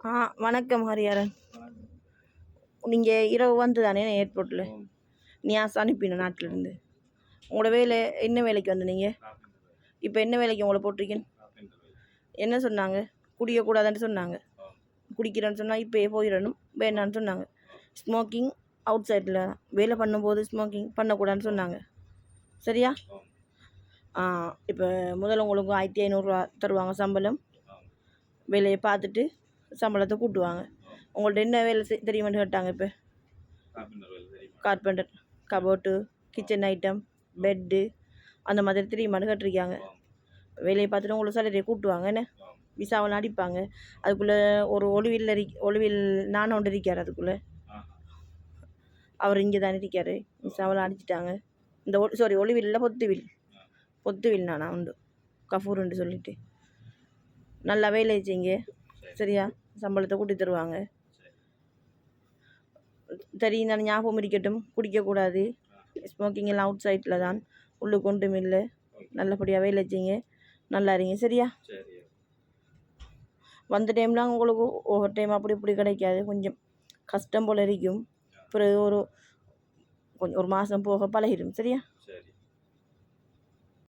ஆ வணக்கம் ஹரிஹரன். நீங்கள் இரவு வந்து தானே ஏர்போர்ட்டில் நியாஸ் அனுப்பின நாட்டிலேருந்து. உங்களோட வேலை என்ன வேலைக்கு வந்து நீங்கள் இப்போ என்ன வேலைக்கு உங்களை போட்டிருக்கீங்க? என்ன சொன்னாங்க? குடிக்கக்கூடாதுன்னு சொன்னாங்க. குடிக்கிறேன்னு சொன்னால் இப்போயே போயிடணும் வேணான்னு சொன்னாங்க. ஸ்மோக்கிங் அவுட் சைடில் வேலை பண்ணும்போது ஸ்மோக்கிங் பண்ணக்கூடாதுன்னு சொன்னாங்க. சரியா? இப்போ முதல்ல உங்களுக்கு 1500 தருவாங்க சம்பளம். வேலையை பார்த்துட்டு சம்பளத்தை கூட்டுவாங்க. உங்கள்ட்ட என்ன வேலை தெரியுமான்னு கேட்டாங்க. இப்போ carpenter, cupboard, kitchen item, bed அந்த மாதிரி தெரியுமான்னு கேட்டிருக்காங்க. வேலையை பார்த்துட்டு உங்களுக்கு சேலரியை கூட்டுவாங்க. என்ன விசாவெல்லாம் அடிப்பாங்க. அதுக்குள்ளே ஒரு ஒளிவில் நானும் ஒன்று இருக்கார். அதுக்குள்ளே அவர் இங்கே தானே இருக்கார். விசாவெல்லாம் அடிச்சிட்டாங்க. இந்த ஒளிவில் பொத்துவில் நானா உண்டு கஃபூர்ன்னு சொல்லிட்டு நல்லா வேலை செய்யுங்க. சரியா? சம்பளத்தை கூட்டி தருவாங்க. தெரியும் தானே, ஞாபகம் இருக்கட்டும். குடிக்கக்கூடாது, ஸ்மோக்கிங் எல்லாம் அவுட் சைட்டில் தான், உள்ளுக்கு ஒன்றும் இல்லை. நல்லபடியாக வேலை செய்யுங்க, நல்லா இருங்க. சரியா? வந்த டைம்லாம் உங்களுக்கு ஒவ்வொரு டைம் அப்படி இப்படி கிடைக்காது, கொஞ்சம் கஷ்டம் போல் இருக்கும். பிறகு ஒரு மாதம் போக பழகிடும். சரியா?